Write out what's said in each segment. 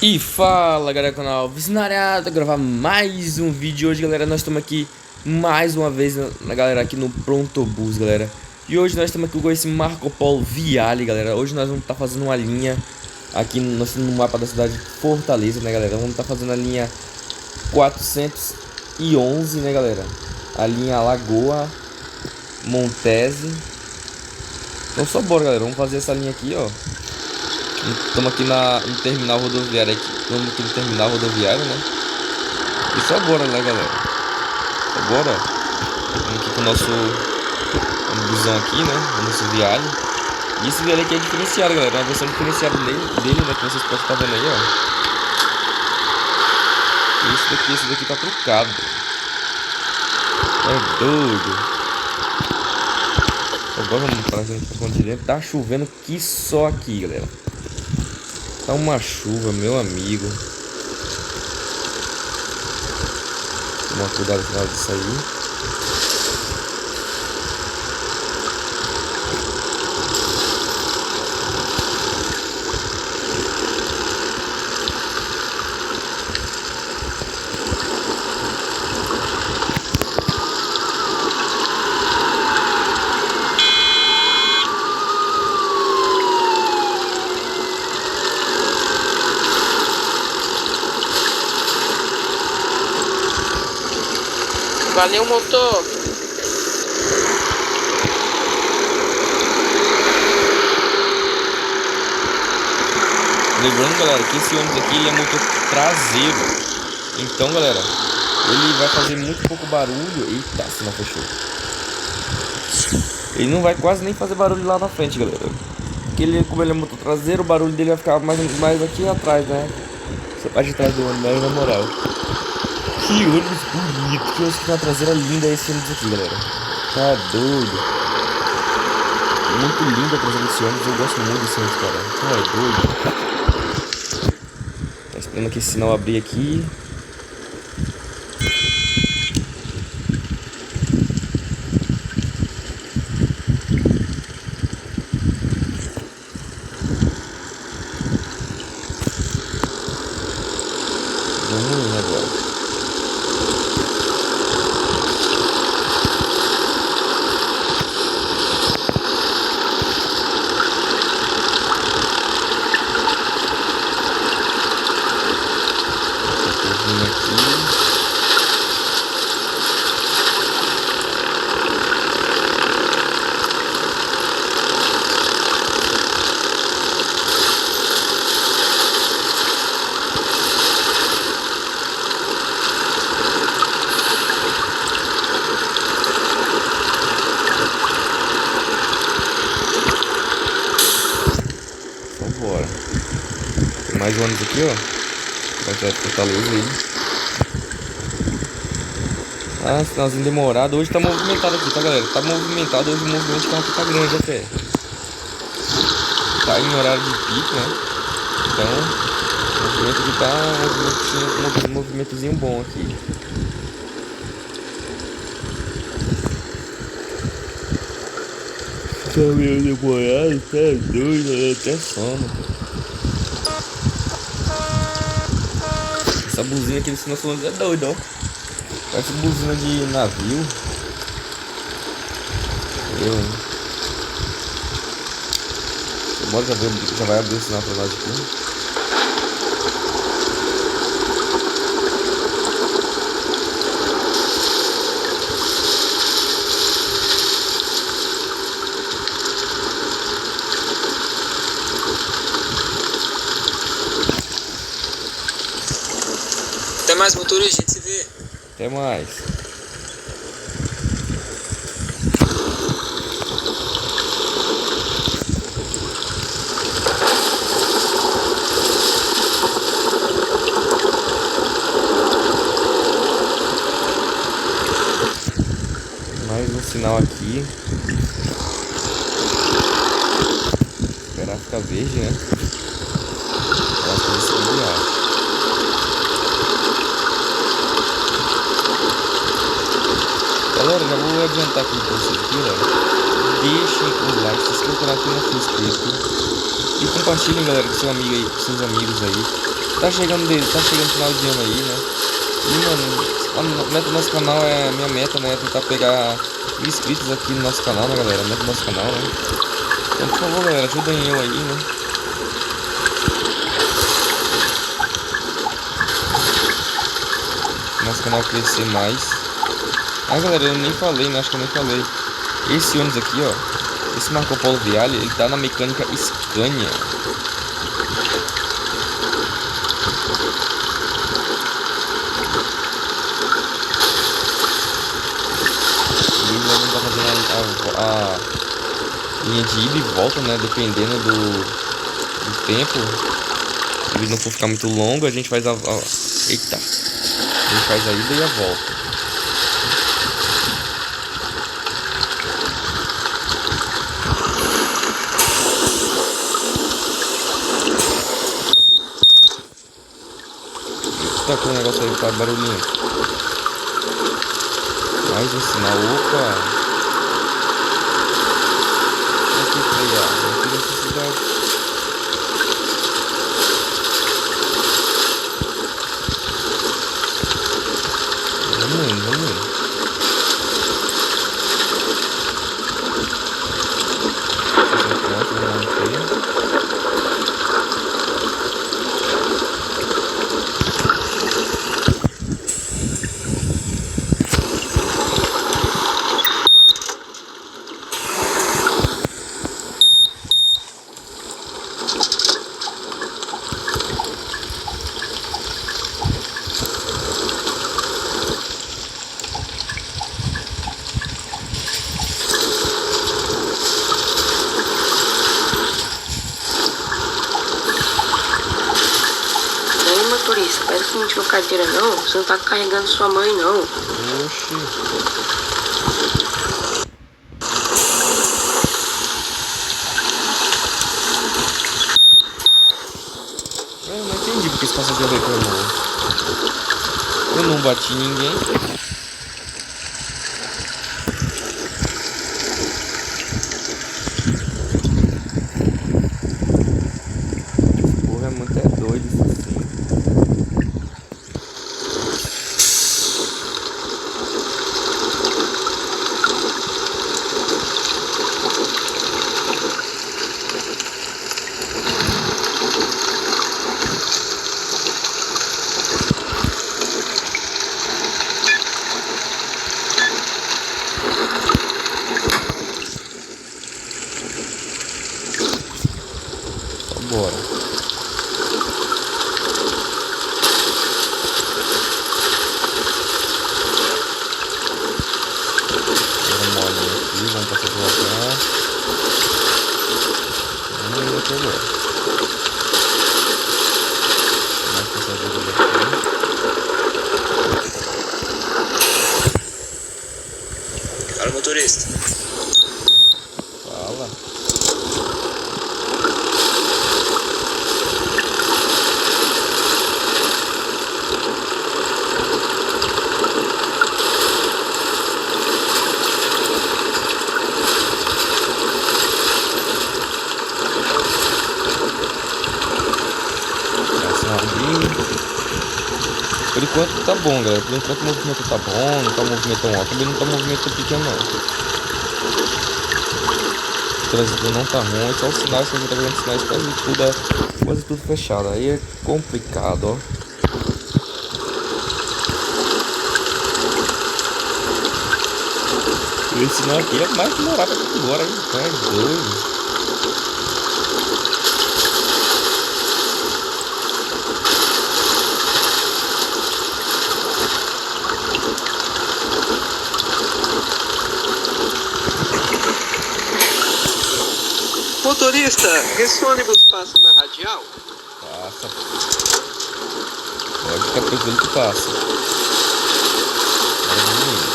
E fala galera do canal, Vizinariado, gravar mais um vídeo. Hoje galera, nós estamos aqui mais uma vez galera, aqui no Prontobus galera. E hoje nós estamos aqui com esse Marco Polo Viale galera. Hoje nós vamos estar fazendo uma linha aqui no mapa da cidade de Fortaleza, né galera. Vamos estar fazendo a linha 411, né galera. A linha Lagoa Montese. Então só bora galera, vamos fazer essa linha aqui ó. Estamos aqui no terminal rodoviário aqui. Estamos aqui no terminal rodoviário, né? E só bora, né, galera? Só bora. Estamos aqui com o nosso busão aqui, né? O nosso viário. E esse viário aqui é diferenciado, galera. É uma versão diferenciada dele, né? Que vocês podem estar vendo aí, ó. E esse daqui tá trocado. É doido. Agora vamos para dentro. Tá chovendo que só aqui, galera. Tá uma chuva, meu amigo. Toma cuidado na hora de sair. Valeu, motor. Lembrando, galera, que esse ônibus aqui ele é motor traseiro. Então, galera, ele vai fazer muito pouco barulho. Eita, se não fechou. Ele não vai quase nem fazer barulho lá na frente, galera. Porque como ele é motor traseiro, o barulho dele vai ficar mais aqui atrás, né? Essa parte de trás do ônibus, mas na moral. Que ônibus bonito, que ônibus que tem uma traseira linda esse ônibus aqui, galera. Tá doido. Muito linda a traseira desse ônibus, eu gosto muito desse ônibus, cara. Tá doido. Tá esperando aqui esse sinal abrir aqui. Vamos ir agora. Bora. Tem mais um ônibus aqui, ó. Vai tirar de Fortaleza aí. Ah, sinalzinho demorado. Hoje tá movimentado aqui, tá, galera? Tá movimentado. Hoje o movimento de carro aqui tá grande até. Tá em horário de pico, né? Então, o movimento aqui tá um movimentozinho bom aqui. Tá meio demorado, tá doido, até sono. Essa buzina aqui desse nosso ônibus é doido, ó. Parece buzina de navio. Bora, já vai abrir o sinal pra nós aqui. Até mais, motorista, a gente se vê. Até mais. Mais um sinal aqui. Esperar ficar verde, né? Pra poder se desviar. Galera, já vou adiantar aqui pra vocês aqui, ó. deixem o like, se inscrevam no canal que não for inscrito. E compartilhem, galera, com seu amigo aí, com seus amigos aí. Tá chegando final de ano aí, né? E, mano, a meta do nosso canal é... Minha meta, né? É tentar pegar 1000 inscritos aqui no nosso canal, né, galera? A meta do nosso canal, né? Então, por favor, galera, ajudem eu aí, né? Nosso canal crescer mais. Ah, galera, eu nem falei, né? Acho que eu nem falei. Esse ônibus aqui, ó. Esse Marco Polo Viale, ele tá na mecânica Scania. E ele ainda tá fazendo a linha de ida e volta, né? Dependendo do tempo. Se ele não for ficar muito longo, a gente faz eita! A gente faz a ida e a volta. Tá com o negócio aí, tá barulhinho. Mais um sinal, opa! Aqui frear, não tem necessidade. Vamos indo, vamos indo. Motorista, pega o seguinte, uma cadeira não, você não tá carregando sua mãe não. Oxi. Eu não entendi porque esse passageiro reclamou. Eu não bati ninguém. Porra, é muito doido isso assim. Bora. Vamos passar por lá. Vamos ir aqui agora. Mais passageiros aqui. Fala, motorista. Fala. Por enquanto tá bom, galera. Por enquanto o movimento tá bom, não tá um movimento tão alto, também não tá um movimento pequeno não. O trânsito não tá ruim, só os sinais que a gente tá vendo, sinais quase tudo fechado. Aí é complicado, ó. Esse sinal aqui é mais demorado que agora, hein? Tá doido. Motorista, esse ônibus passa na radial? Passa. Pode ficar tranquilo que passa. Agora vamos indo.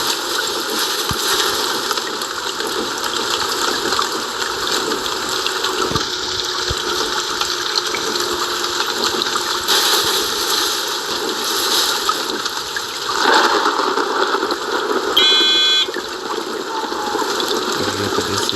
Eu já desci,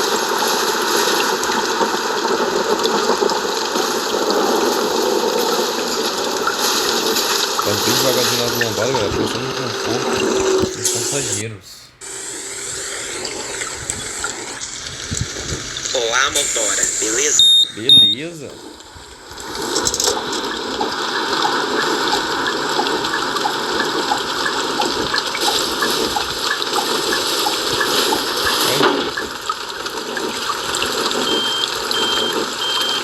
Faz bem devagarzinho nas lombadas, galera. Pensando no conforto dos passageiros. Olá, motora, beleza? Beleza.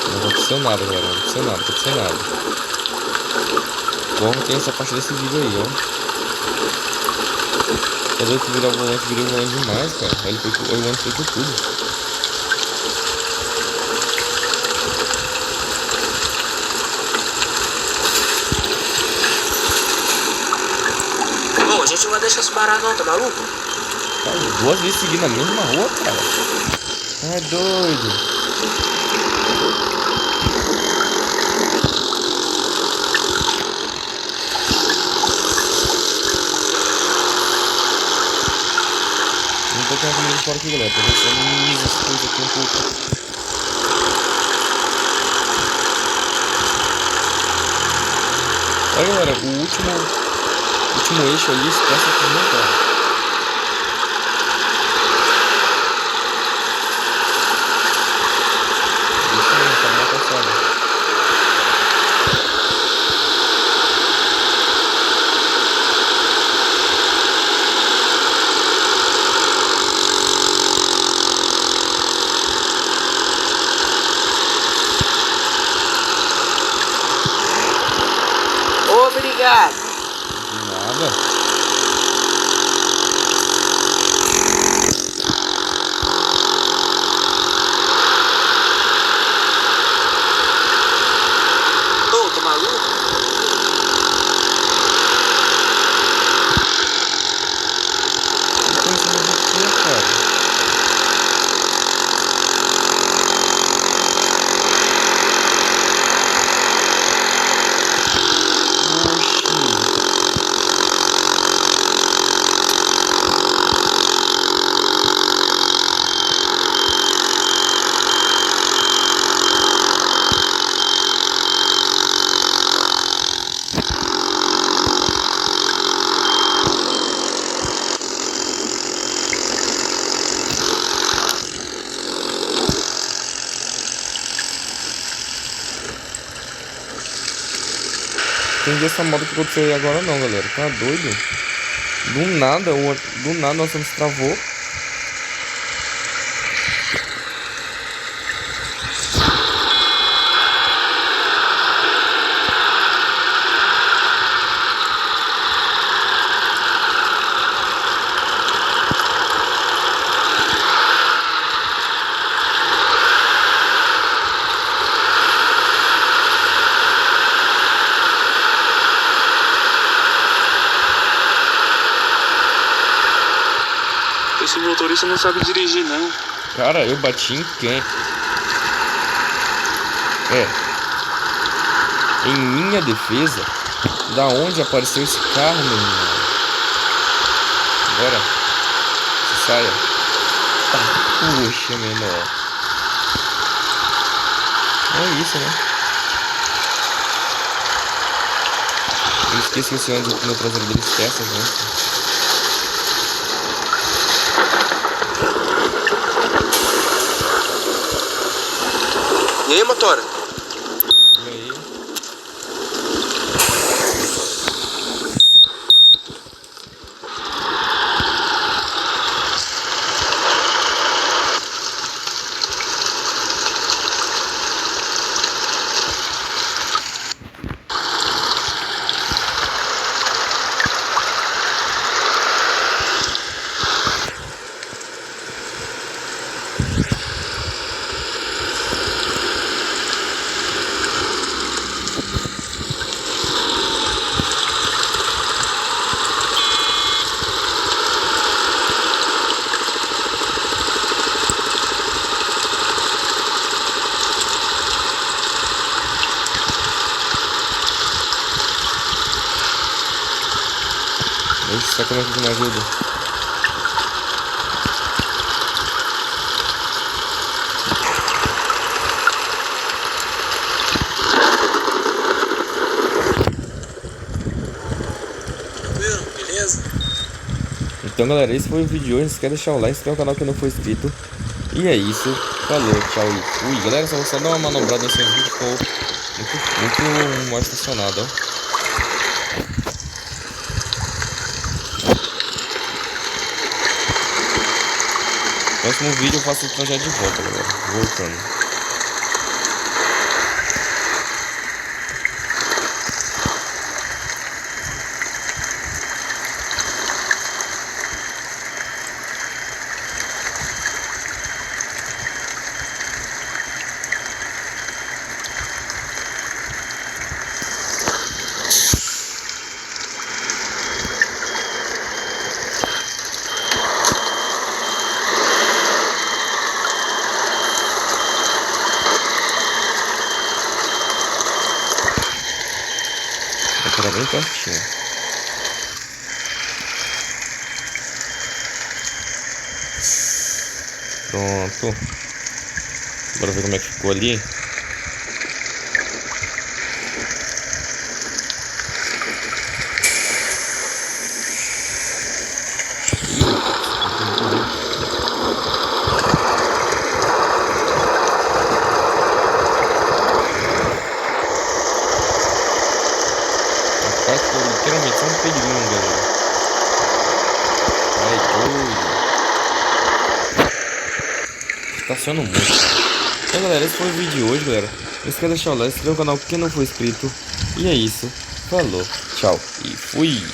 Não aconteceu nada, galera. Não aconteceu nada, não aconteceu nada. Bom, tem essa parte desse vídeo aí, ó. Quando eu virar o volante, virei o volante demais, cara. Ele foi, o volante foi com tudo. Bom, a gente não vai deixar isso barato não, tá maluco? Cara, 2 vezes seguindo na mesma rua, cara. É doido. Não tô com a comida fora aqui, galera. Tô deixando minimizar essas coisas aqui um pouco. Olha, galera, o último eixo ali, esquece aqui não, cara. Isso mesmo, tá na passada. Obrigado. De nada. Ô, tá maluco? Que coisa de cara. Entendi essa moda que aconteceu aí agora não, galera. Tá doido? Do nada nossa nos travou. Esse motorista não sabe dirigir, não. Cara, eu bati em quem? Em minha defesa, da onde apareceu esse carro, meu irmão? Agora, se saia. Puxa, meu irmão. É isso, né? Eu esqueci que esse ônibus aqui no traseiro dele esquece, né? E aí, motora? E aí? Ixi, como é que me ajuda? Então galera, esse foi o vídeo de hoje. Se quer deixar o like, se inscreve no canal que não for inscrito. E é isso. Falou, tchau e fui. Galera, só dar uma manobrada nesse vídeo. Ficou muito mal estacionado, ó. Próximo vídeo eu faço o projeto de volta, galera. Voltando. Era bem pertinho. Pronto. Bora ver como é que ficou ali. Rapaz, foi literalmente só um pedrinho, galera. Ai, doido. Estaciona muito. Então, galera, esse foi o vídeo de hoje, galera. Não esqueça de deixar o like, se inscrever no canal quem não for inscrito. E é isso. Falou, tchau e fui.